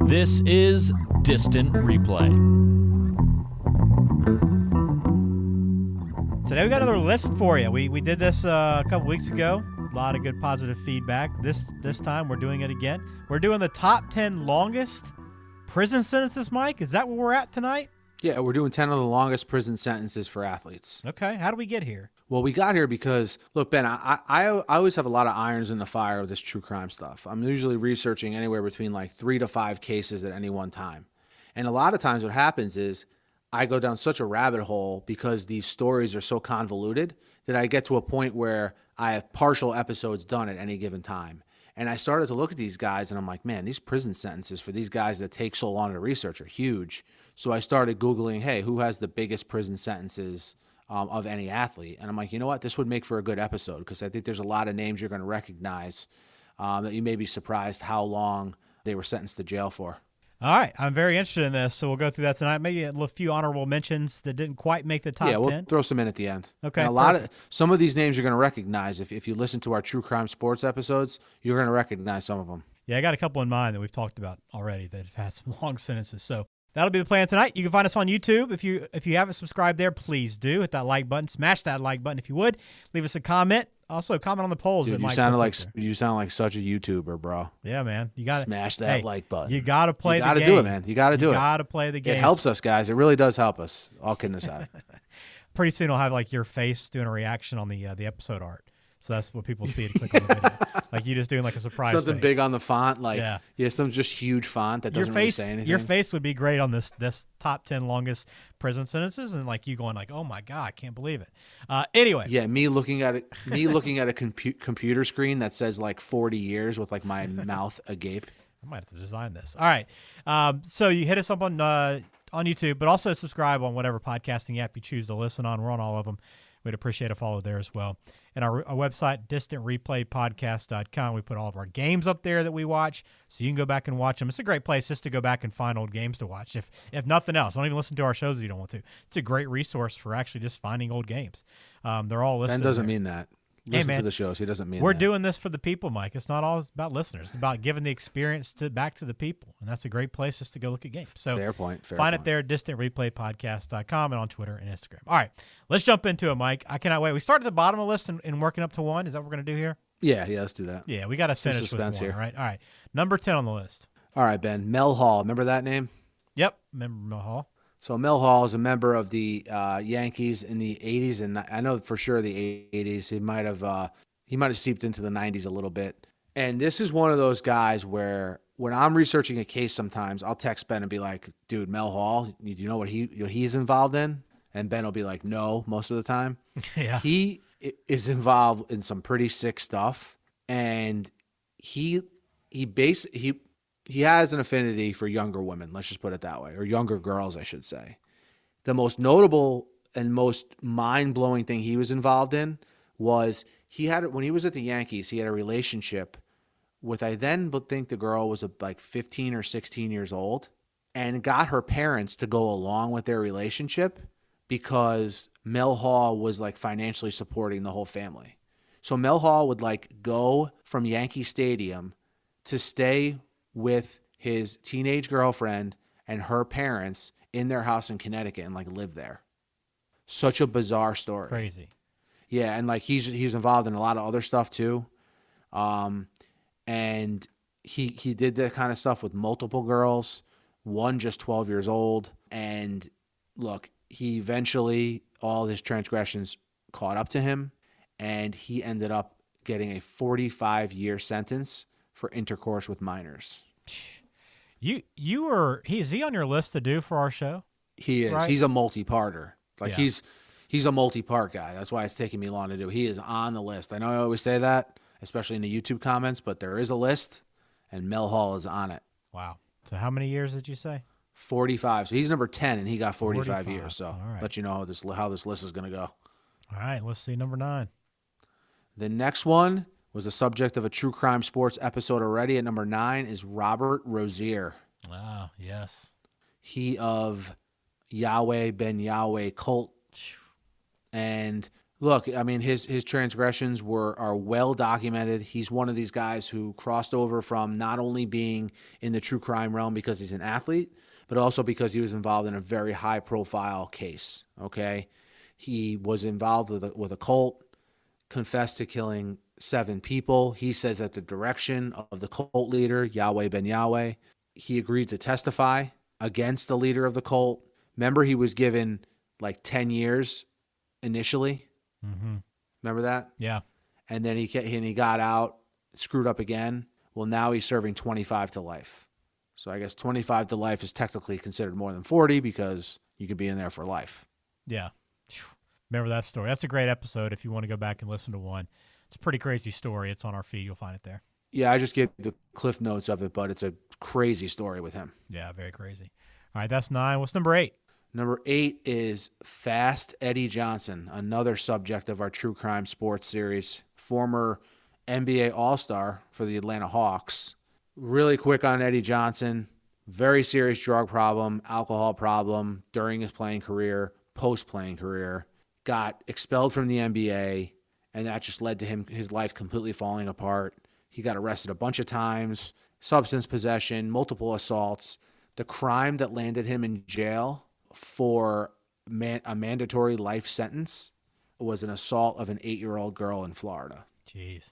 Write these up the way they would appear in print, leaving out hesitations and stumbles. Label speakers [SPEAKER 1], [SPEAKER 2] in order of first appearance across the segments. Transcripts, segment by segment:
[SPEAKER 1] This is Distant Replay.
[SPEAKER 2] Today we got another list for you. We did this a couple weeks ago. A lot of good positive feedback. This time we're doing it again. We're doing the top 10 longest prison sentences, Mike. Is that where we're at tonight?
[SPEAKER 3] Yeah, we're doing 10 of the longest prison sentences for athletes.
[SPEAKER 2] Okay. How do we get here?
[SPEAKER 3] Well, we got here because, look, Ben, I always have a lot of irons in the fire with this true crime stuff. I'm usually researching anywhere between like 3 to 5 cases at any one time. And a lot of times what happens is I go down such a rabbit hole because these stories are so convoluted that I get to a point where I have partial episodes done at any given time. And I started to look at these guys and I'm like, man, these prison sentences for these guys that take so long to research are huge. So I started Googling, hey, who has the biggest prison sentences of any athlete? And I'm like, you know what? This would make for a good episode because I think there's a lot of names you're going to recognize that you may be surprised how long they were sentenced to jail for.
[SPEAKER 2] All right. I'm very interested in this, so we'll go through that tonight. Maybe a few honorable mentions that didn't quite make the top 10.
[SPEAKER 3] Yeah, we'll throw some in at the end.
[SPEAKER 2] Okay.
[SPEAKER 3] And some of these names you're going to recognize. If you listen to our True Crime Sports episodes, you're going to recognize some of them.
[SPEAKER 2] Yeah, I got a couple in mind that we've talked about already that have had some long sentences. So that'll be the plan tonight. You can find us on YouTube. If you haven't subscribed there, please do. Hit that like button. Smash that like button if you would. Leave us a comment. Also, comment on the polls.
[SPEAKER 3] Dude, you sound like such a YouTuber, bro.
[SPEAKER 2] Yeah, man. You got to
[SPEAKER 3] smash that like button.
[SPEAKER 2] You got to play the game.
[SPEAKER 3] You got to do it, man. You got to do it.
[SPEAKER 2] You got to play the game.
[SPEAKER 3] It helps us, guys. It really does help us. All kidding aside.
[SPEAKER 2] Pretty soon, I'll have like your face doing a reaction on the episode art. So that's what people see to click on the video. Like you just doing like a surprise
[SPEAKER 3] something
[SPEAKER 2] face.
[SPEAKER 3] Big on the font, like some just huge font that doesn't really say anything.
[SPEAKER 2] Your face would be great on this top 10 longest prison sentences, and like you going like, oh my god, I can't believe it. Anyway,
[SPEAKER 3] yeah, me looking at a computer screen that says like 40 years with like my mouth agape.
[SPEAKER 2] I might have to design this. All right, so you hit us up on YouTube, but also subscribe on whatever podcasting app you choose to listen on. We're on all of them. We'd appreciate a follow there as well. And our website, distantreplaypodcast.com, we put all of our games up there that we watch, so you can go back and watch them. It's a great place just to go back and find old games to watch. If nothing else, don't even listen to our shows if you don't want to. It's a great resource for actually just finding old games. They're all listed.
[SPEAKER 3] Ben doesn't mean that. Listen to the shows. He doesn't mean
[SPEAKER 2] we're
[SPEAKER 3] that.
[SPEAKER 2] doing this for the people, Mike. It's not all about listeners. It's about giving the experience back to the people, and that's a great place just to go look at games. So
[SPEAKER 3] fair point.
[SPEAKER 2] Find it there at distantreplaypodcast.com and on Twitter and Instagram. All right, let's jump into it, Mike. I cannot wait. We start at the bottom of the list and working up to one. Is that what we're going to do here?
[SPEAKER 3] Yeah, let's do that.
[SPEAKER 2] Yeah, we got to finish with one, here. Right? All right, number 10 on the list.
[SPEAKER 3] All right, Ben. Mel Hall. Remember that name?
[SPEAKER 2] Yep, remember Mel Hall.
[SPEAKER 3] So Mel Hall is a member of the Yankees in the 80s, and I know for sure the 80s. He might have seeped into the 90s a little bit. And this is one of those guys where when I'm researching a case sometimes, I'll text Ben and be like, dude, Mel Hall, you know what he's involved in? And Ben will be like, no, most of the time.
[SPEAKER 2] Yeah.
[SPEAKER 3] He is involved in some pretty sick stuff. And he has an affinity for younger women, let's just put it that way, or younger girls, I should say. The most notable and most mind-blowing thing he was involved in was when he was at the Yankees, he had a relationship with, I then think the girl was like 15 or 16 years old, and got her parents to go along with their relationship because Mel Hall was like financially supporting the whole family. So Mel Hall would like go from Yankee Stadium to stay with his teenage girlfriend and her parents in their house in Connecticut and like live there. Such a bizarre story.
[SPEAKER 2] Crazy.
[SPEAKER 3] Yeah, and like he's involved in a lot of other stuff too, and he did that kind of stuff with multiple girls, one just 12 years old. And look, he eventually, all his transgressions caught up to him, and he ended up getting a 45-year sentence for intercourse with minors.
[SPEAKER 2] Is he on your list to do for our show?
[SPEAKER 3] He is. Right? He's a multi-parter. He's a multi-part guy. That's why it's taking me long to do. He is on the list. I know I always say that, especially in the YouTube comments, but there is a list, and Mel Hall is on it.
[SPEAKER 2] Wow. So how many years did you say?
[SPEAKER 3] 45. So he's number 10, and he got 45 years. So
[SPEAKER 2] right.
[SPEAKER 3] Let you know how this list is going to go.
[SPEAKER 2] All right. Let's see number 9.
[SPEAKER 3] The next one was the subject of a True Crime Sports episode already. At number 9 is Robert Rozier.
[SPEAKER 2] Ah, yes.
[SPEAKER 3] He of Yahweh Ben Yahweh cult. And Look, I mean, his transgressions are well documented. He's one of these guys who crossed over from not only being in the true crime realm because he's an athlete, but also because he was involved in a very high profile case. Okay, he was involved with a cult, confessed to killing 7 people. He says at the direction of the cult leader, Yahweh Ben Yahweh. He agreed to testify against the leader of the cult. Remember, he was given like 10 years initially.
[SPEAKER 2] Mm-hmm.
[SPEAKER 3] Remember that?
[SPEAKER 2] Yeah.
[SPEAKER 3] And then he got out, screwed up again. Well, now he's serving 25 to life. So I guess 25 to life is technically considered more than 40 because you could be in there for life.
[SPEAKER 2] Yeah. Remember that story. That's a great episode if you want to go back and listen to one. It's a pretty crazy story. It's on our feed. You'll find it there.
[SPEAKER 3] Yeah, I just gave the cliff notes of it, but it's a crazy story with him.
[SPEAKER 2] Yeah, very crazy. All right, that's 9. What's number 8?
[SPEAKER 3] Number 8 is Fast Eddie Johnson, another subject of our true crime sports series, former NBA All-Star for the Atlanta Hawks. Really quick on Eddie Johnson, very serious drug problem, alcohol problem during his playing career, post-playing career, got expelled from the NBA, and that just led to his life completely falling apart. He got arrested a bunch of times, substance possession, multiple assaults. The crime that landed him in jail for a mandatory life sentence was an assault of an 8-year-old girl in Florida.
[SPEAKER 2] Jeez.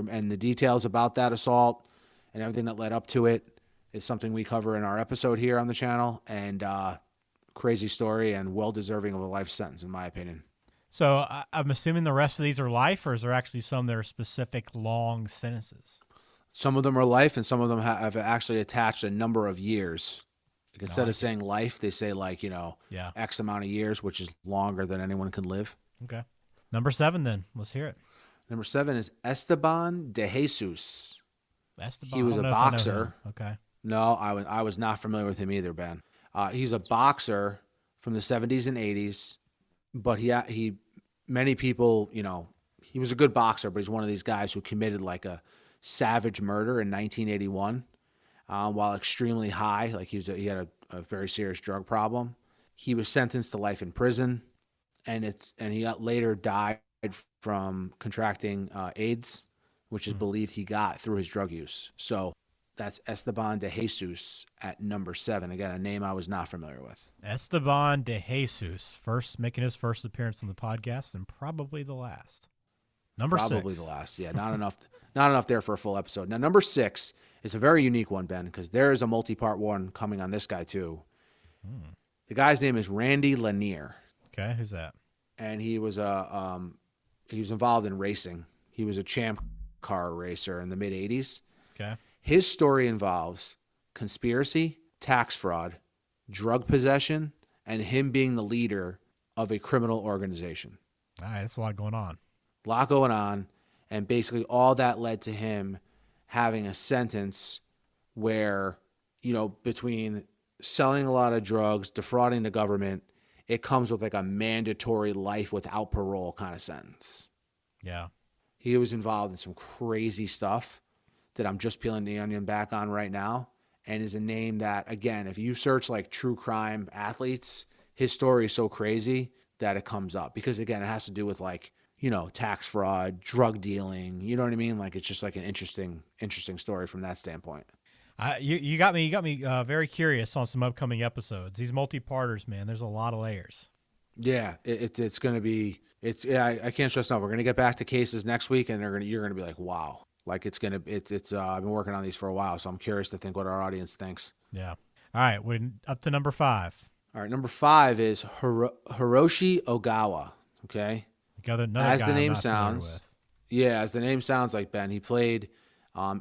[SPEAKER 3] And the details about that assault and everything that led up to it is something we cover in our episode here on the channel. And crazy story and well deserving of a life sentence, in my opinion.
[SPEAKER 2] So I'm assuming the rest of these are life, or is there actually some that are specific long sentences?
[SPEAKER 3] Some of them are life, and some of them have actually attached a number of years. Like instead of saying life, they say X amount of years, which is longer than anyone can live.
[SPEAKER 2] Okay. Number 7 then. Let's hear it.
[SPEAKER 3] Number 7 is Esteban de Jesus.
[SPEAKER 2] Esteban.
[SPEAKER 3] He was a boxer.
[SPEAKER 2] Okay.
[SPEAKER 3] No, I was not familiar with him either, Ben. He's a boxer from the 70s and 80s, but he many people, he was a good boxer, but he's one of these guys who committed like a savage murder in 1981 while extremely high. Like he had a very serious drug problem. He was sentenced to life in prison, and he later died from contracting AIDS, which is believed he got through his drug use. So that's Esteban de Jesus at number 7. Again, a name I was not familiar with.
[SPEAKER 2] Esteban de Jesus, making his first appearance on the podcast, and probably the last. Number 6.
[SPEAKER 3] Probably the last. Yeah, not enough there for a full episode. Now, number 6 is a very unique one, Ben, because there is a multi-part one coming on this guy too. The guy's name is Randy Lanier.
[SPEAKER 2] Okay, who's that?
[SPEAKER 3] And he was involved in racing. He was a champ car racer in the mid 80s.
[SPEAKER 2] Okay.
[SPEAKER 3] His story involves conspiracy, tax fraud, drug possession, and him being the leader of a criminal organization.
[SPEAKER 2] All right, that's a lot going on.
[SPEAKER 3] A lot going on, and basically all that led to him having a sentence where, between selling a lot of drugs, defrauding the government, it comes with like a mandatory life without parole kind of sentence.
[SPEAKER 2] Yeah.
[SPEAKER 3] He was involved in some crazy stuff that I'm just peeling the onion back on right now, and is a name that, again, if you search like true crime athletes, his story is so crazy that it comes up because, again, it has to do with like, tax fraud, drug dealing, you know what I mean? Like, it's just like an interesting story from that standpoint.
[SPEAKER 2] You got me very curious on some upcoming episodes. These multi-parters, man, there's a lot of layers.
[SPEAKER 3] Yeah, it's going to be, I can't stress enough. We're going to get back to cases next week, and you're going to be like, wow. Like I've been working on these for a while, so I'm curious to think what our audience thinks.
[SPEAKER 2] Yeah. All right, we're up to number 5.
[SPEAKER 3] All right, number 5 is Hiroshi Ogawa. Okay.
[SPEAKER 2] As the name sounds,
[SPEAKER 3] as the name sounds, like Ben, he played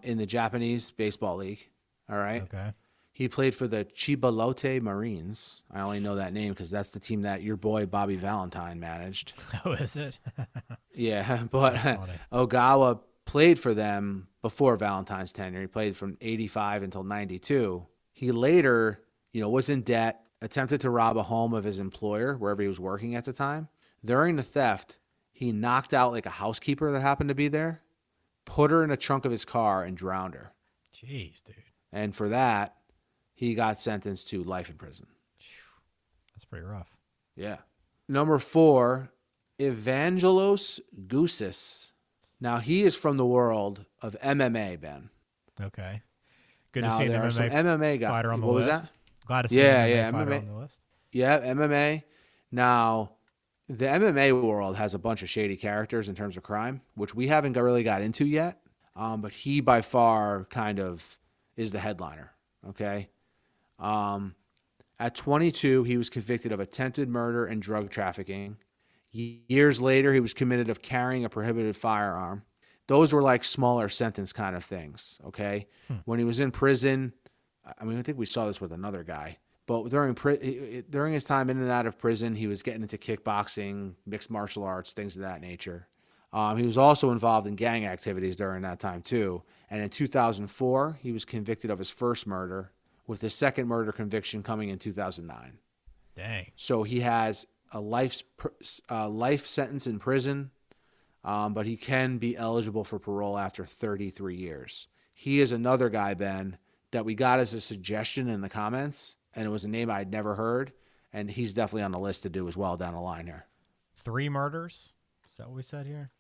[SPEAKER 3] in the Japanese baseball league. All right.
[SPEAKER 2] Okay.
[SPEAKER 3] He played for the Chibalote Marines. I only know that name because that's the team that your boy Bobby Valentine managed.
[SPEAKER 2] Oh, is it?
[SPEAKER 3] Yeah, but Ogawa played for them before Valentine's tenure. He played from 85 until 92. He later, was in debt, attempted to rob a home of his employer, wherever he was working at the time. During the theft, he knocked out like a housekeeper that happened to be there, put her in the trunk of his car, and drowned her.
[SPEAKER 2] Jeez, dude.
[SPEAKER 3] And for that, he got sentenced to life in prison.
[SPEAKER 2] That's pretty rough.
[SPEAKER 3] Yeah. Number 4 Evangelos Gousis. Now, he is from the world of MMA, Ben.
[SPEAKER 2] Okay. Good to
[SPEAKER 3] Now,
[SPEAKER 2] see an
[SPEAKER 3] there are some
[SPEAKER 2] MMA
[SPEAKER 3] MMA guys.
[SPEAKER 2] fighter on the
[SPEAKER 3] What
[SPEAKER 2] list.
[SPEAKER 3] was that?
[SPEAKER 2] Glad to see
[SPEAKER 3] Yeah,
[SPEAKER 2] an MMA
[SPEAKER 3] yeah,
[SPEAKER 2] fighter
[SPEAKER 3] MMA.
[SPEAKER 2] on the list.
[SPEAKER 3] Yeah, MMA. Now, the MMA world has a bunch of shady characters in terms of crime, which we haven't really got into yet. But he by far kind of is the headliner. Okay. At 22, he was convicted of attempted murder and drug trafficking. Years later, he was convicted of carrying a prohibited firearm. Those were like smaller sentence kind of things. Okay. When he was in prison, I mean, I think we saw this with another guy. But during his time in and out of prison, he was getting into kickboxing, mixed martial arts, things of that nature. He was also involved in gang activities during that time, too. And in 2004, he was convicted of his first murder, with his second murder conviction coming in 2009.
[SPEAKER 2] Dang.
[SPEAKER 3] So he has a life sentence in prison, but he can be eligible for parole after 33 years. He is another guy, Ben, that we got as a suggestion in the comments, and it was a name I'd never heard, and he's definitely on the list to do as well down the line here.
[SPEAKER 2] 3 murders? Is that what we said here?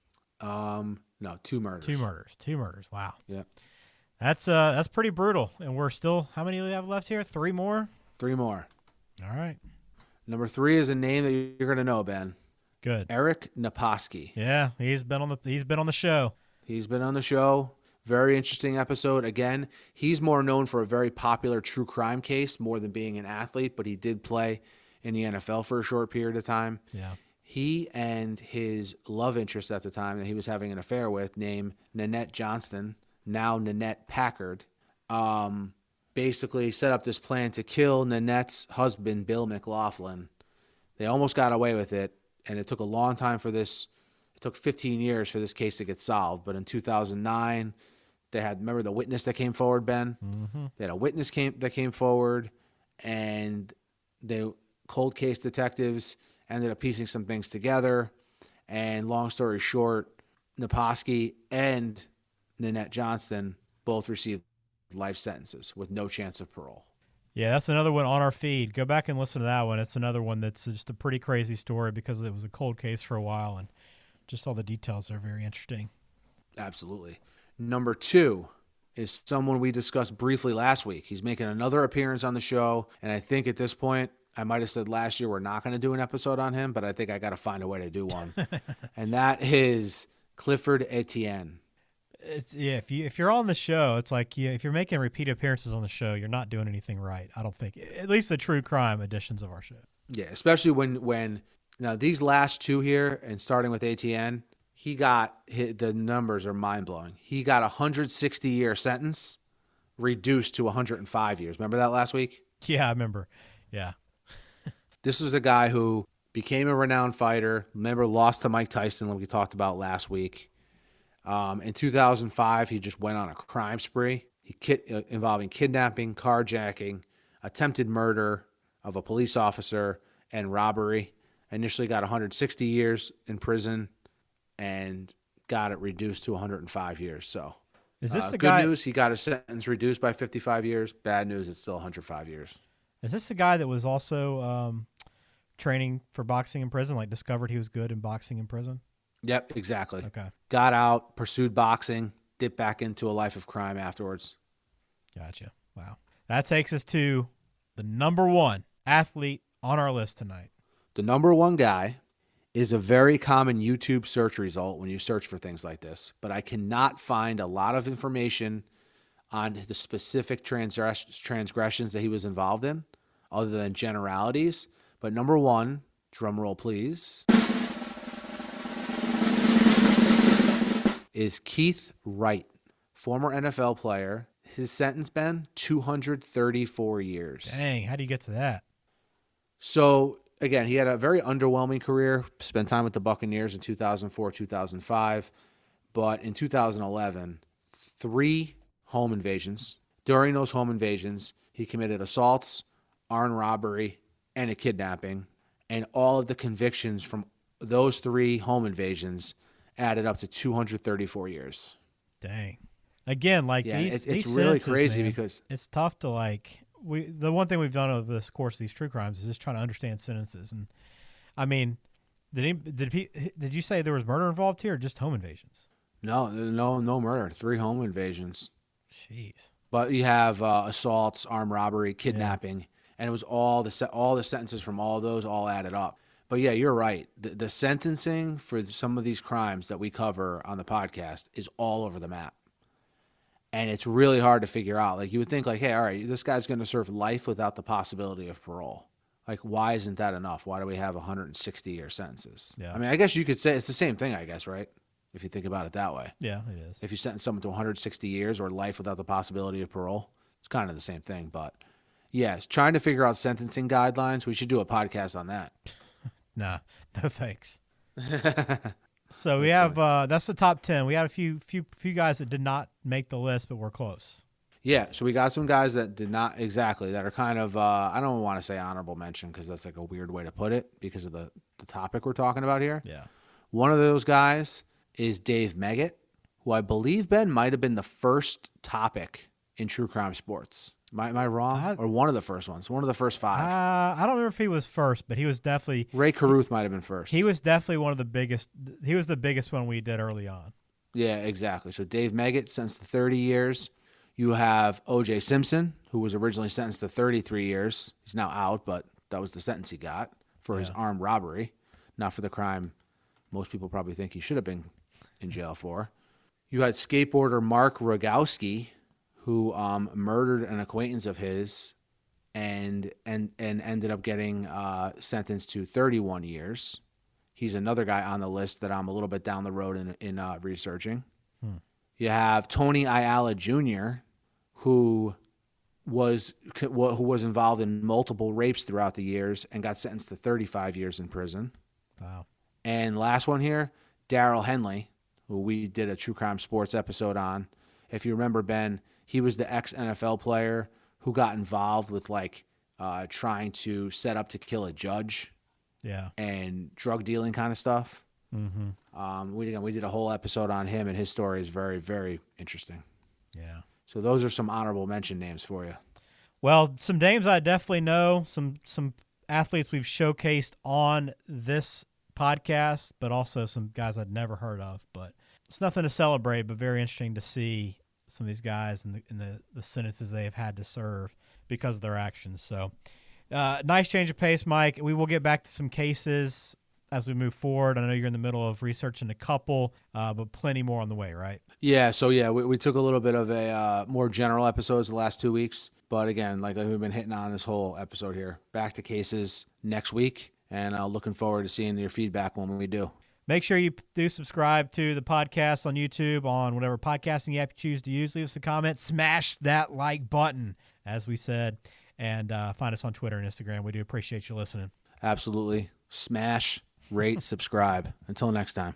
[SPEAKER 3] No, 2 murders.
[SPEAKER 2] 2 murders. 2 murders. Wow.
[SPEAKER 3] Yep.
[SPEAKER 2] That's pretty brutal. And we're still, how many do we have left here? 3 more?
[SPEAKER 3] 3 more.
[SPEAKER 2] All right.
[SPEAKER 3] Number 3 is a name that you're going to know, Ben.
[SPEAKER 2] Good.
[SPEAKER 3] Eric Naposki.
[SPEAKER 2] Yeah, he's been on the show.
[SPEAKER 3] He's been on the show. Very interesting episode. Again, he's more known for a very popular true crime case more than being an athlete, but he did play in the NFL for a short period of time.
[SPEAKER 2] Yeah.
[SPEAKER 3] He and his love interest at the time that he was having an affair with, named Nanette Johnston, now Nanette Packard, basically set up this plan to kill Nanette's husband, Bill McLaughlin. They almost got away with it, and it took a long time for this. It took 15 years for this case to get solved. But in 2009, they had, remember the witness that came forward, Ben?
[SPEAKER 2] Mm-hmm.
[SPEAKER 3] They had a witness that came forward, and the cold case detectives ended up piecing some things together. And long story short, Naposki and Nanette Johnston both received life sentences with no chance of parole.
[SPEAKER 2] Yeah, that's another one on our feed. Go back and listen to that one. It's another one that's just a pretty crazy story because it was a cold case for a while, and just all the details are very interesting.
[SPEAKER 3] Absolutely. Number 2 is someone we discussed briefly last week. He's making another appearance on the show, and I think at this point, I might have said last year we're not going to do an episode on him, but I think I got to find a way to do one. And that is Clifford Etienne.
[SPEAKER 2] If you're on the show, it's like if you're making repeat appearances on the show, you're not doing anything right. I don't think, at least the true crime editions of our show.
[SPEAKER 3] Yeah, especially when now these last 2 here, and starting with Etienne, the numbers are mind blowing. He got a 160-year sentence reduced to 105 years. Remember that last week?
[SPEAKER 2] Yeah, I remember. Yeah.
[SPEAKER 3] This was a guy who became a renowned fighter. Remember, lost to Mike Tyson, like we talked about last week. In 2005, he just went on a crime spree involving kidnapping, carjacking, attempted murder of a police officer, and robbery. Initially got 160 years in prison and got it reduced to 105 years. So,
[SPEAKER 2] is this the
[SPEAKER 3] good
[SPEAKER 2] guy?
[SPEAKER 3] news, he got his sentence reduced by 55 years. Bad news, it's still 105 years.
[SPEAKER 2] Is this the guy that was also training for boxing in prison? Like discovered he was good in boxing in prison?
[SPEAKER 3] Yep, exactly.
[SPEAKER 2] Okay.
[SPEAKER 3] Got out, pursued boxing, dipped back into a life of crime afterwards.
[SPEAKER 2] Gotcha. Wow. That takes us to the number 1 athlete on our list tonight.
[SPEAKER 3] The number 1 guy is a very common YouTube search result when you search for things like this, but I cannot find a lot of information on the specific transgressions that he was involved in, other than generalities. But number 1, drum roll please, is Keith Wright, former NFL player. His sentence, Ben, 234 years.
[SPEAKER 2] Dang, how do you get to that?
[SPEAKER 3] So, again, he had a very underwhelming career, spent time with the Buccaneers in 2004, 2005. But in 2011, 3 home invasions. During those home invasions, he committed assaults, armed robbery, and a kidnapping. And all of the convictions from those 3 home invasions added up to 234 years.
[SPEAKER 2] Dang. Again, like these
[SPEAKER 3] really
[SPEAKER 2] sentences,
[SPEAKER 3] crazy,
[SPEAKER 2] man,
[SPEAKER 3] because
[SPEAKER 2] it's tough to the one thing we've done over this course of these true crimes is just trying to understand sentences. And I mean, Did you say there was murder involved here, or just home invasions?
[SPEAKER 3] No murder. 3 home invasions.
[SPEAKER 2] Jeez.
[SPEAKER 3] But you have assaults, armed robbery, kidnapping, and it was all the sentences from all those all added up. But yeah, you're right. The sentencing for some of these crimes that we cover on the podcast is all over the map. And it's really hard to figure out. Like, you would think, like, hey, all right, this guy's going to serve life without the possibility of parole. Like, why isn't that enough? Why do we have 160-year sentences?
[SPEAKER 2] Yeah.
[SPEAKER 3] I mean, I guess you could say it's the same thing, I guess, right? If you think about it that way.
[SPEAKER 2] Yeah, it is.
[SPEAKER 3] If you sentence someone to 160 years or life without the possibility of parole, it's kind of the same thing. But, yeah, trying to figure out sentencing guidelines, we should do a podcast on that.
[SPEAKER 2] Nah, no thanks. So we have that's the top 10. We had a few guys that did not make the list, but we're close.
[SPEAKER 3] Yeah, so we got some guys that did not exactly, that are kind of, I don't want to say honorable mention because that's like a weird way to put it because of the topic we're talking about here.
[SPEAKER 2] Yeah.
[SPEAKER 3] One of those guys is Dave Meggett, who I believe, Ben, might have been the first topic in true crime sports. Am I wrong? Or one of the first ones, one of the first 5.
[SPEAKER 2] I don't remember if he was first, but he was definitely
[SPEAKER 3] Ray Caruth might have been first.
[SPEAKER 2] He was definitely one of the biggest. He was the biggest one we did early on.
[SPEAKER 3] Yeah, exactly. So Dave Meggett sentenced to 30 years. You have O.J. Simpson, who was originally sentenced to 33 years. He's now out, but that was the sentence he got for his armed robbery, not for the crime most people probably think he should have been in jail for. You had skateboarder Mark Rogowski, who murdered an acquaintance of his and ended up getting sentenced to 31 years. He's another guy on the list that I'm a little bit down the road in researching. You have Tony Ayala Jr., who was involved in multiple rapes throughout the years and got sentenced to 35 years in prison.
[SPEAKER 2] Wow.
[SPEAKER 3] And last one here, Darrell Henley, who we did a True Crime Sports episode on. If you remember, Ben, he was the ex-NFL player who got involved with trying to set up to kill a judge.
[SPEAKER 2] Yeah.
[SPEAKER 3] And drug dealing kind of stuff.
[SPEAKER 2] Mm-hmm.
[SPEAKER 3] We did a whole episode on him, and his story is very, very interesting.
[SPEAKER 2] Yeah.
[SPEAKER 3] So those are some honorable mention names for you.
[SPEAKER 2] Well, some names I definitely know, some athletes we've showcased on this podcast, but also some guys I'd never heard of. But it's nothing to celebrate, but very interesting to see some of these guys and the sentences they have had to serve because of their actions. So nice change of pace, Mike. We will get back to some cases as we move forward. I know you're in the middle of researching a couple, but plenty more on the way, right?
[SPEAKER 3] Yeah, so we took a little bit of a more general episodes the last 2 weeks. But again, like we've been hitting on this whole episode here, back to cases next week, and looking forward to seeing your feedback when we do.
[SPEAKER 2] Make sure you do subscribe to the podcast on YouTube, on whatever podcasting app you choose to use. Leave us a comment. Smash that like button, as we said, and find us on Twitter and Instagram. We do appreciate you listening.
[SPEAKER 3] Absolutely. Smash, rate, subscribe. Until next time.